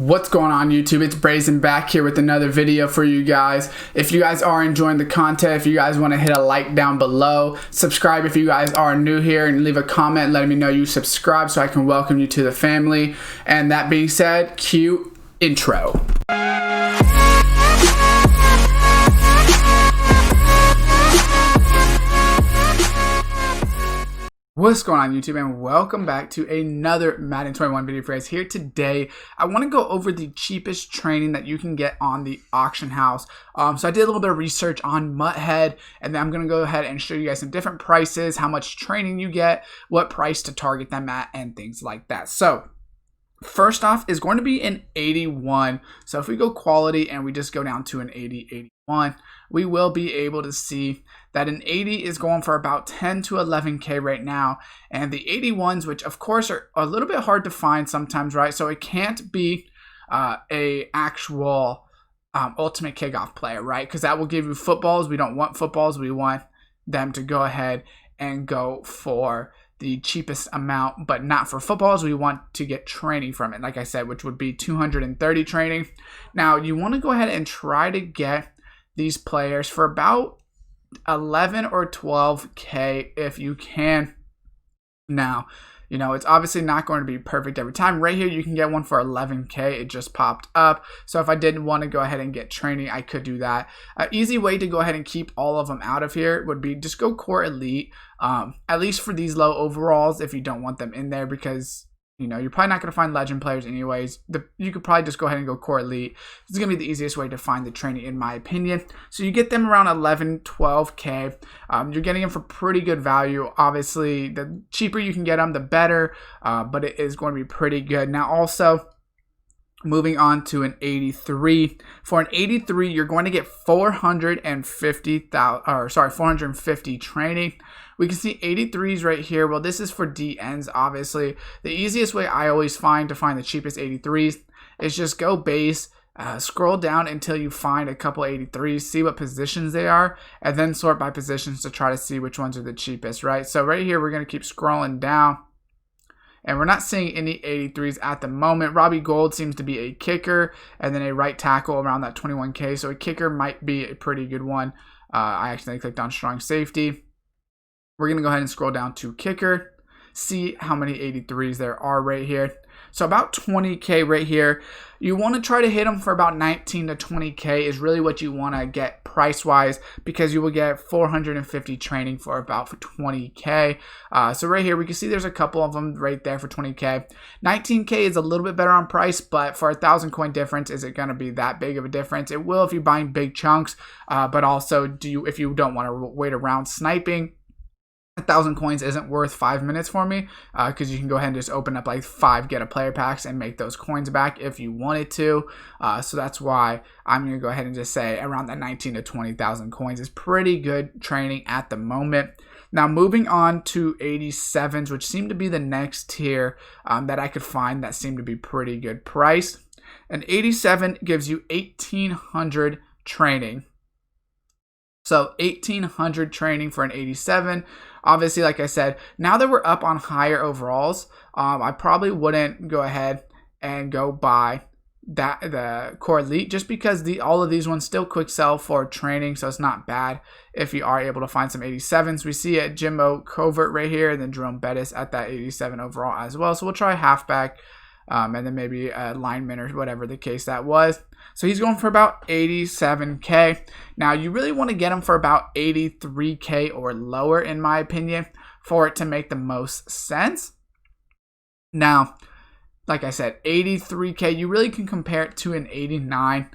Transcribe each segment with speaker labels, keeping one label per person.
Speaker 1: What's going on YouTube? It's Brazen back here with another video for you guys. If you guys are enjoying the content, if you guys want to hit a like down below, subscribe if you guys are new here, and leave a comment letting me know you subscribe so I can welcome you to the family. And that being said, cue intro. What's going on YouTube, and welcome back to another Madden 21 video for you guys. Here today, I want to go over the cheapest training that you can get on the auction house. So I did a little bit of research on Muthead, and then I'm going to go ahead and show you guys some different prices, how much training you get, what price to target them at, and things like that. So first off is going to be an 81. So if we go quality and we just go down to an 81, we will be able to see that an 80 is going for about 10 to 11K right now. And the 81s, which of course are a little bit hard to find sometimes, right? So it can't be a actual ultimate kickoff player, right? Because that will give you footballs. We don't want footballs. We want them to go ahead and go for the cheapest amount, but not for footballs. We want to get training from it, like I said, which would be 230 training. Now you want to go ahead and try to get these players for about 11 or 12K if you can. Now, you know, it's obviously not going to be perfect every time. Right here, you can get one for 11K. It just popped up. So if I didn't want to go ahead and get training, I could do that. An easy way to go ahead and keep all of them out of here would be just go core elite, at least for these low overalls if you don't want them in there, because you know, you're probably not going to find legend players anyways. You could probably just go ahead and go core elite. This is going to be the easiest way to find the training, in my opinion. So you get them around 11, 12K. You're getting them for pretty good value. Obviously, the cheaper you can get them, the better. But it is going to be pretty good. Now, also, moving on to an 83. For an 83, you're going to get 450 training. We can see 83s right here. Well, this is for DNs, obviously. The easiest way I always find to find the cheapest 83s is just go base, scroll down until you find a couple 83s, see what positions they are, and then sort by positions to try to see which ones are the cheapest, right? So right here, we're going to keep scrolling down, and we're not seeing any 83s at the moment. Robbie Gould seems to be a kicker, and then a right tackle around that 21K. So a kicker might be a pretty good one. I accidentally clicked on strong safety. We're going to go ahead and scroll down to kicker, see how many 83s there are right here. So about 20K right here. You want to try to hit them for about 19 to 20K is really what you want to get price-wise, because you will get 450 training for about 20K. So right here, we can see there's a couple of them right there for 20K. 19K is a little bit better on price, but for a 1,000 coin difference, is it going to be that big of a difference? It will if you're buying big chunks, but also if you don't want to wait around sniping. 1,000 coins isn't worth 5 minutes for me, because you can go ahead and just open up like 5 get a player packs and make those coins back if you wanted to. So that's why I'm going to go ahead and just say around that 19 to 20,000 coins is pretty good training at the moment. Now moving on to 87s, which seem to be the next tier that I could find that seem to be pretty good price. An 87 gives you 1,800 training. So 1,800 training for an 87. Obviously, like I said, now that we're up on higher overalls, I probably wouldn't go ahead and go buy the core elite, just because all of these ones still quick sell for training, so it's not bad if you are able to find some 87s. We see a Jimbo Covert right here, and then Jerome Bettis at that 87 overall as well. So we'll try halfback, and then maybe a lineman or whatever the case that was. So he's going for about 87K. Now, you really want to get him for about 83K or lower, in my opinion, for it to make the most sense. Now, like I said, 83K, you really can compare it to an 89.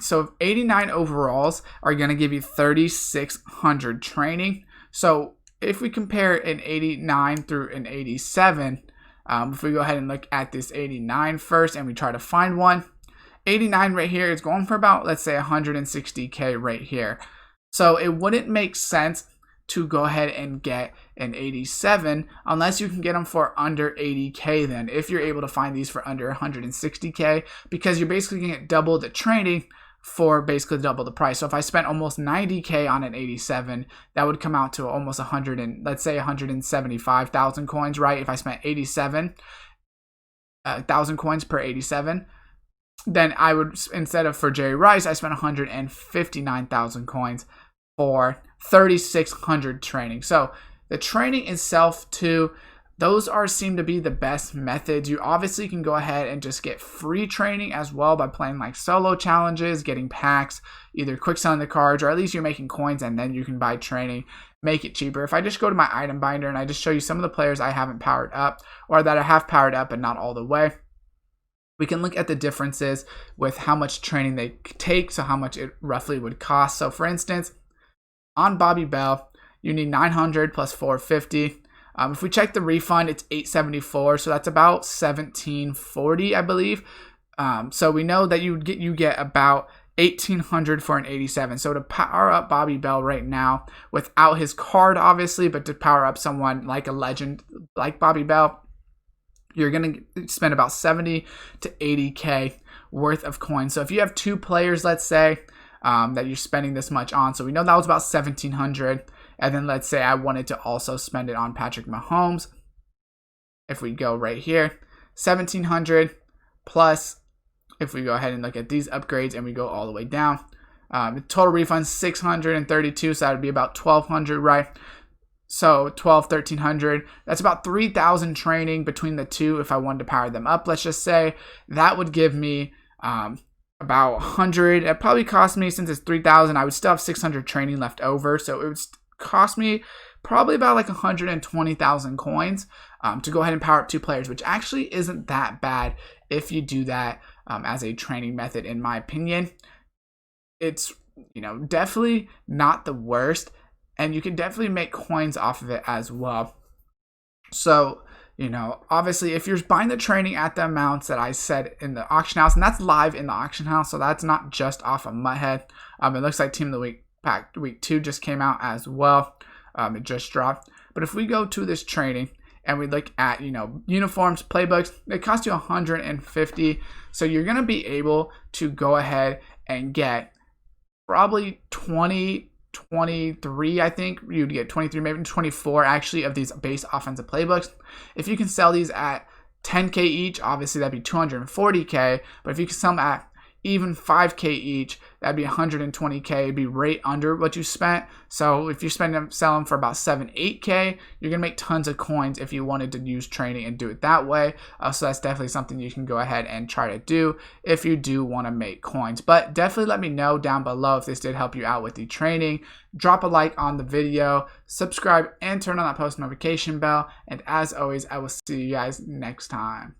Speaker 1: So 89 overalls are going to give you 3,600 training. So if we compare an 89 through an 87, if we go ahead and look at this 89 first and we try to find one, 89 right here is going for about, let's say, 160K right here. So it wouldn't make sense to go ahead and get an 87 unless you can get them for under 80K then, if you're able to find these for under 160K, because you're basically going to get double the training for basically double the price. So if I spent almost 90K on an 87, that would come out to almost 100 and let's say 175,000 coins, right? If I spent 87,000 coins per 87, then I would, instead of for Jerry Rice, I spent 159,000 coins for 3,600 training. So the training itself too, those seem to be the best methods. You obviously can go ahead and just get free training as well by playing like solo challenges, getting packs, either quick selling the cards, or at least you're making coins and then you can buy training, make it cheaper. If I just go to my item binder and I just show you some of the players I haven't powered up, or that I have powered up but not all the way, we can look at the differences with how much training they take, so how much it roughly would cost. So for instance, on Bobby Bell, you need 900 plus 450. If we check the refund, it's 874, so that's about 1740, I believe. So we know that you get about 1800 for an 87. So to power up Bobby Bell right now, without his card obviously, but to power up someone like a legend like Bobby Bell, you're going to spend about 70 to 80k worth of coins. So if you have two players, let's say, that you're spending this much on, so we know that was about 1700. And then let's say I wanted to also spend it on Patrick Mahomes. If we go right here, 1,700 plus, if we go ahead and look at these upgrades and we go all the way down, the total refund 632, so that would be about 1,200, right? So 1,300. That's about 3,000 training between the two if I wanted to power them up. Let's just say that would give me about 100. It probably cost me, since it's 3,000, I would still have 600 training left over. So it would cost me probably about like 120,000 coins to go ahead and power up two players, which actually isn't that bad if you do that as a training method. In my opinion, it's, definitely not the worst, and you can definitely make coins off of it as well. So obviously if you're buying the training at the amounts that I said in the auction house, and that's live in the auction house, so that's not just off of Muthead. It looks like Team of the Week Pack Week 2 just came out as well. It just dropped. But if we go to this training and we look at, uniforms, playbooks, it costs you 150. So you're going to be able to go ahead and get probably 23, I think. You'd get 23, maybe 24 actually, of these base offensive playbooks. If you can sell these at 10k each, obviously that'd be 240k. But if you can sell them at even 5k each, that'd be 120k. It'd be right under what you spent. So if you sell them for about 8k, you're gonna make tons of coins if you wanted to use training and do it that way. So that's definitely something you can go ahead and try to do if you do want to make coins. But definitely let me know down below if this did help you out with the training. Drop a like on the video, subscribe, and turn on that post notification bell. And as always, I will see you guys next time.